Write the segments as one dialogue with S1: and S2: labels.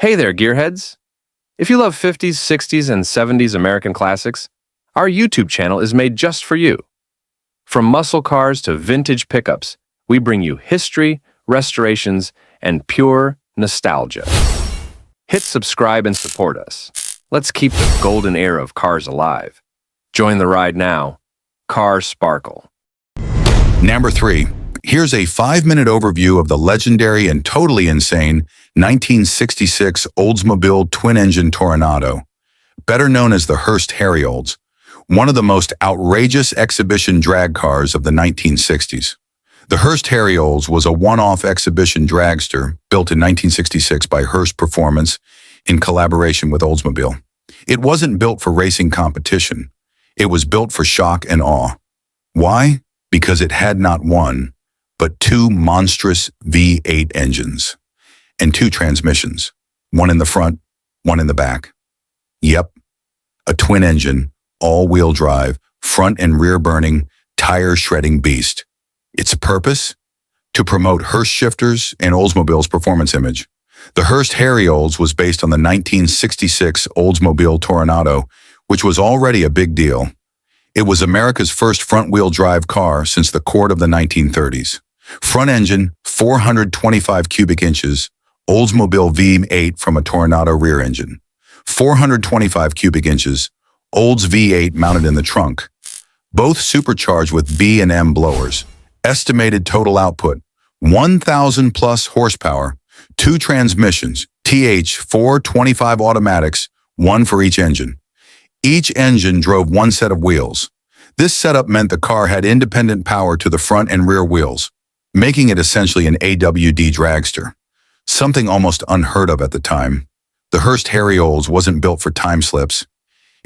S1: Hey there, gearheads! If you love 50s, 60s, and 70s American classics, our YouTube channel is made just for you. From muscle cars to vintage pickups, we bring you history, restorations, and pure nostalgia. Hit subscribe and support us. Let's keep the golden era of cars alive. Join the ride now. Cars Sparkle.
S2: Number 3. Here's a 5-minute overview of the legendary and totally insane 1966 Oldsmobile twin-engine Toronado, better known as the Hurst Harry Olds, one of the most outrageous exhibition drag cars of the 1960s. The Hurst Harry Olds was a one-off exhibition dragster built in 1966 by Hurst Performance in collaboration with Oldsmobile. It wasn't built for racing competition. It was built for shock and awe. Why? Because it had not one, but two monstrous V8 engines and two transmissions, one in the front, one in the back. Yep, a twin engine, all-wheel drive, front and rear burning, tire shredding beast. Its purpose? To promote Hurst shifters and Oldsmobile's performance image. The Hurst Harry Olds was based on the 1966 Oldsmobile Toronado, which was already a big deal. It was America's first front-wheel drive car since the court of the 1930s. Front engine, 425 cubic inches, Oldsmobile V8 from a Toronado rear engine. 425 cubic inches, Olds V8 mounted in the trunk. Both supercharged with B and M blowers. Estimated total output, 1,000 plus horsepower, two transmissions, TH4 25 automatics, one for each engine. Each engine drove one set of wheels. This setup meant the car had independent power to the front and rear wheels, making it essentially an AWD dragster, something almost unheard of at the time. The Hurst Harry Olds wasn't built for time slips.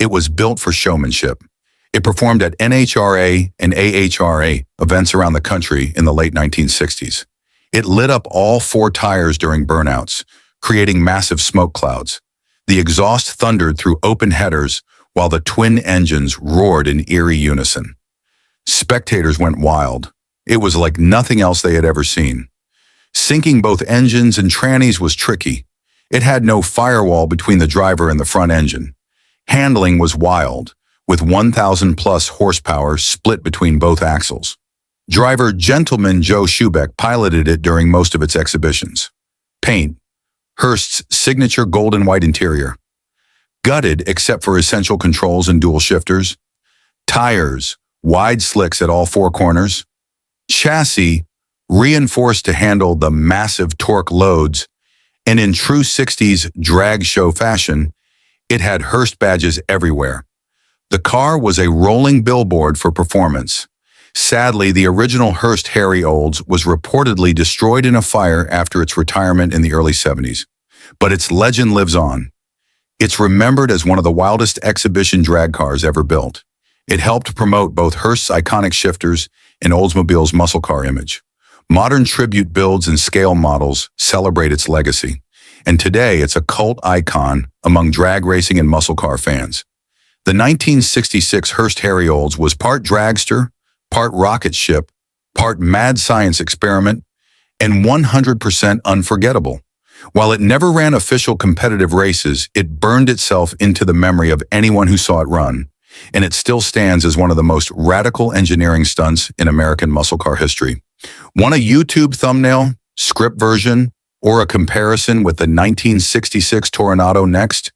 S2: It was built for showmanship. It performed at NHRA and AHRA events around the country in the late 1960s. It lit up all four tires during burnouts, creating massive smoke clouds. The exhaust thundered through open headers while the twin engines roared in eerie unison. Spectators went wild. It was like nothing else they had ever seen. Syncing both engines and trannies was tricky. It had no firewall between the driver and the front engine. Handling was wild, with 1,000 plus horsepower split between both axles. Driver Gentleman Joe Schubeck piloted it during most of its exhibitions. Paint: Hurst's signature gold and white interior. Gutted except for essential controls and dual shifters. Tires: wide slicks at all four corners. Chassis: reinforced to handle the massive torque loads, and in true 60s drag show fashion, it had Hurst badges everywhere. The car was a rolling billboard for performance. Sadly, the original Hurst Harry Olds was reportedly destroyed in a fire after its retirement in the early 70s. But its legend lives on. It's remembered as one of the wildest exhibition drag cars ever built. It helped promote both Hurst's iconic shifters and Oldsmobile's muscle car image. Modern tribute builds and scale models celebrate its legacy, and today it's a cult icon among drag racing and muscle car fans. The 1966 Hurst Harry Olds was part dragster, part rocket ship, part mad science experiment, and 100% unforgettable. While it never ran official competitive races, it burned itself into the memory of anyone who saw it run, and it still stands as one of the most radical engineering stunts in American muscle car history. Want a YouTube thumbnail, script version, or a comparison with the 1966 Toronado next?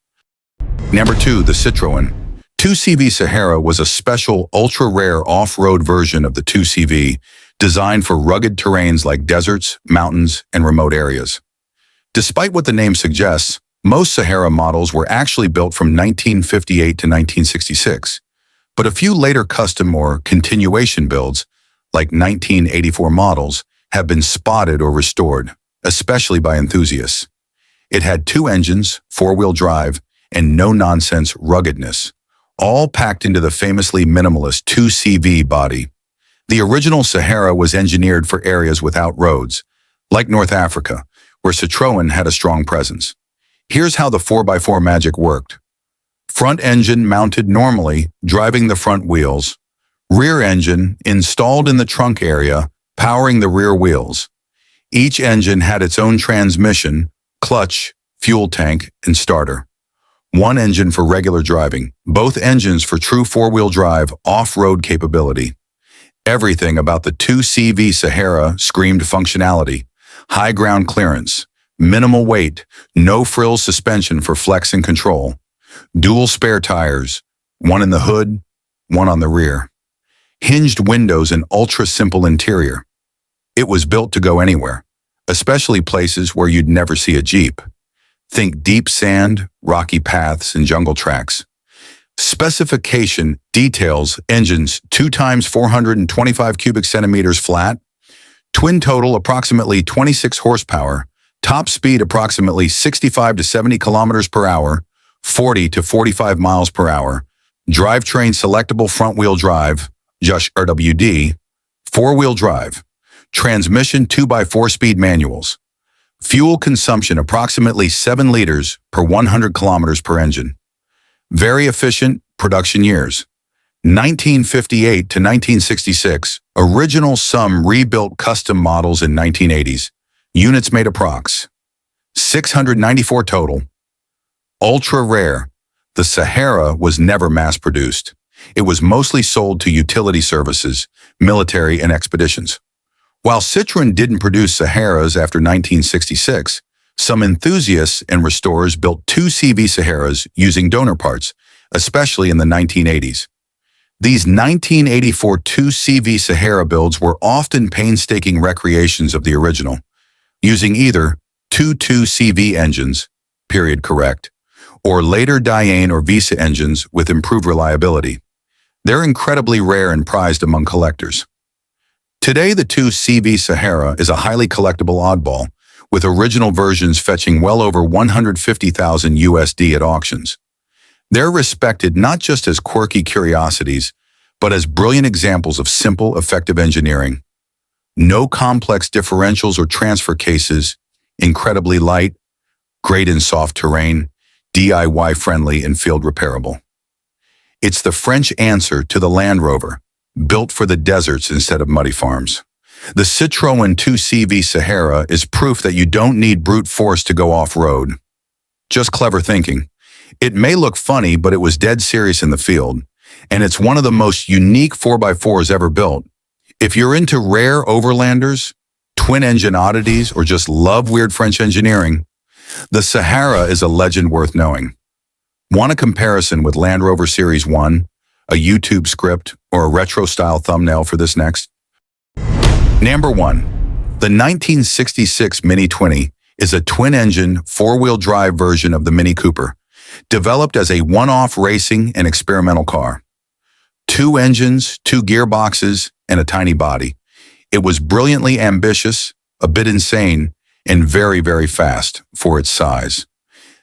S2: Number 2, the Citroen. 2CV Sahara was a special, ultra-rare off-road version of the 2CV, designed for rugged terrains like deserts, mountains, and remote areas. Despite what the name suggests, most Sahara models were actually built from 1958 to 1966, but a few later custom or continuation builds, like 1984 models, have been spotted or restored, especially by enthusiasts. It had two engines, four-wheel drive, and no-nonsense ruggedness, all packed into the famously minimalist 2CV body. The original Sahara was engineered for areas without roads, like North Africa, where Citroen had a strong presence. Here's how the 4x4 magic worked. Front engine mounted normally, driving the front wheels. Rear engine installed in the trunk area, powering the rear wheels. Each engine had its own transmission, clutch, fuel tank, and starter. One engine for regular driving, both engines for true four-wheel drive, off-road capability. Everything about the 2CV Sahara screamed functionality, high ground clearance, minimal weight, no-frills suspension for flex and control, dual spare tires, one in the hood, one on the rear, hinged windows and ultra-simple interior. It was built to go anywhere, especially places where you'd never see a Jeep. Think deep sand, rocky paths, and jungle tracks. Specification details engines 2 times 425 cubic centimeters flat, twin total approximately 26 horsepower, top speed approximately 65 to 70 kilometers per hour, 40 to 45 miles per hour, drivetrain selectable front-wheel drive, just RWD, four-wheel drive, transmission 2x4 speed manuals, fuel consumption approximately 7 liters per 100 kilometers per engine. Very efficient production years. 1958 to 1966, original some rebuilt custom models in 1980s. Units made approx. 694 total. Ultra rare. The Sahara was never mass-produced. It was mostly sold to utility services, military, and expeditions. While Citroen didn't produce Saharas after 1966, some enthusiasts and restorers built 2 CV Saharas using donor parts, especially in the 1980s. These 1984 2 CV Sahara builds were often painstaking recreations of the original, using either 2.2 CV engines, period correct, or later Diane or Visa engines with improved reliability. They're incredibly rare and prized among collectors. Today, the 2 CV Sahara is a highly collectible oddball, with original versions fetching well over $150,000 USD at auctions. They're respected not just as quirky curiosities, but as brilliant examples of simple, effective engineering. No complex differentials or transfer cases, incredibly light, great in soft terrain, DIY-friendly and field repairable. It's the French answer to the Land Rover, built for the deserts instead of muddy farms. The Citroen 2 CV Sahara is proof that you don't need brute force to go off-road. Just clever thinking. It may look funny, but it was dead serious in the field, and it's one of the most unique 4x4s ever built. If you're into rare overlanders, twin-engine oddities, or just love weird French engineering, the Sahara is a legend worth knowing. Want a comparison with Land Rover Series 1, a YouTube script, or a retro-style thumbnail for this next? Number 1. The 1966 Mini 20 is a twin-engine, four-wheel drive version of the Mini Cooper, developed as a one-off racing and experimental car. 2 engines, 2 gearboxes, and a tiny body. It was brilliantly ambitious, a bit insane, and very, very fast for its size.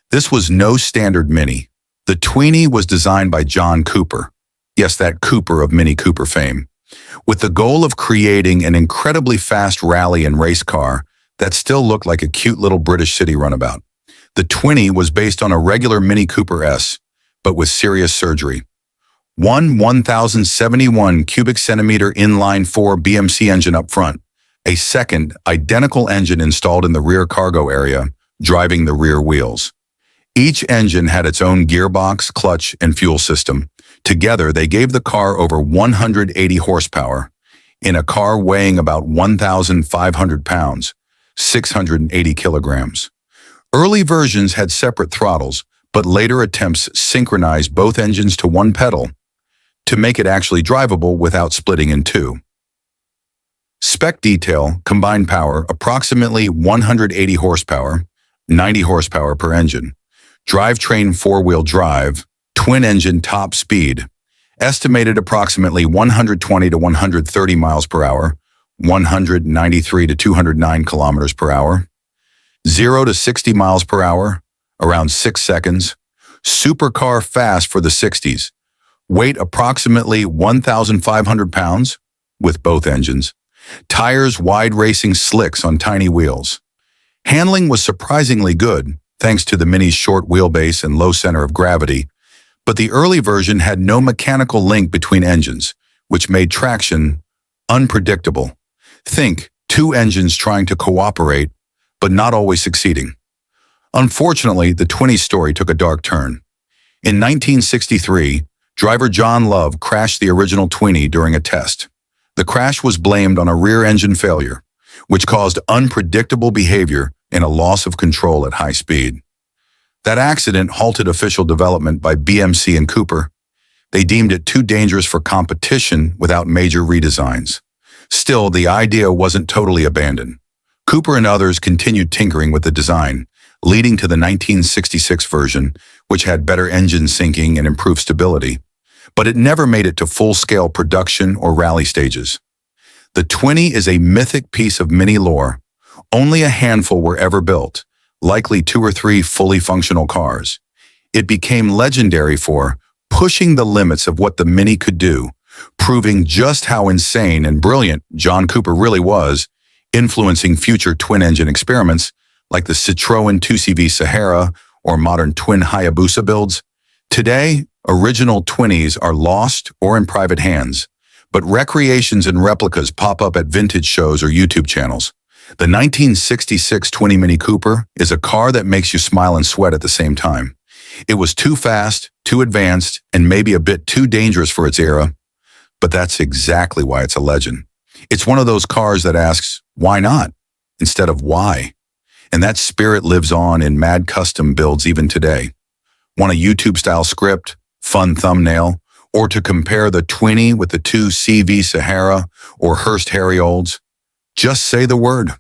S2: This was no standard Mini. The Tweenie was designed by John Cooper. Yes, that Cooper of Mini Cooper fame, with the goal of creating an incredibly fast rally and race car that still looked like a cute little British city runabout. The Tweenie was based on a regular Mini Cooper S, but with serious surgery. One 1,071 cubic centimeter inline-4 BMC engine up front, a second identical engine installed in the rear cargo area, driving the rear wheels. Each engine had its own gearbox, clutch, and fuel system. Together, they gave the car over 180 horsepower, in a car weighing about 1,500 pounds, 680 kilograms. Early versions had separate throttles, but later attempts synchronized both engines to one pedal to make it actually drivable without splitting in two. Spec detail, combined power, approximately 180 horsepower, 90 horsepower per engine. Drivetrain four-wheel drive, twin-engine top speed, estimated approximately 120 to 130 miles per hour, 193 to 209 kilometers per hour, 0 to 60 miles per hour, around 6 seconds, supercar fast for the 60s, weight approximately 1,500 pounds with both engines, tires wide racing slicks on tiny wheels. Handling was surprisingly good, thanks to the Mini's short wheelbase and low center of gravity, but the early version had no mechanical link between engines, which made traction unpredictable. Think 2 engines trying to cooperate, but not always succeeding. Unfortunately, the 20 story took a dark turn. In 1963, driver John Love crashed the original 20 during a test. The crash was blamed on a rear engine failure, which caused unpredictable behavior and a loss of control at high speed. That accident halted official development by BMC and Cooper. They deemed it too dangerous for competition without major redesigns. Still, the idea wasn't totally abandoned. Cooper and others continued tinkering with the design, leading to the 1966 version, which had better engine syncing and improved stability. But it never made it to full-scale production or rally stages. The 20 is a mythic piece of mini lore. Only a handful were ever built, likely 2 or 3 fully functional cars. It became legendary for pushing the limits of what the Mini could do, proving just how insane and brilliant John Cooper really was, influencing future twin-engine experiments like the Citroen 2CV Sahara or modern twin Hayabusa builds. Today, original 20s are lost or in private hands, but recreations and replicas pop up at vintage shows or YouTube channels. The 1966 20 Mini Cooper is a car that makes you smile and sweat at the same time. It was too fast, too advanced, and maybe a bit too dangerous for its era, but that's exactly why it's a legend. It's one of those cars that asks, why not, instead of why? And that spirit lives on in mad custom builds even today. Want a YouTube-style script, fun thumbnail, or to compare the 20 with the 2 CV Sahara or Hurst Harry Olds? Just say the word.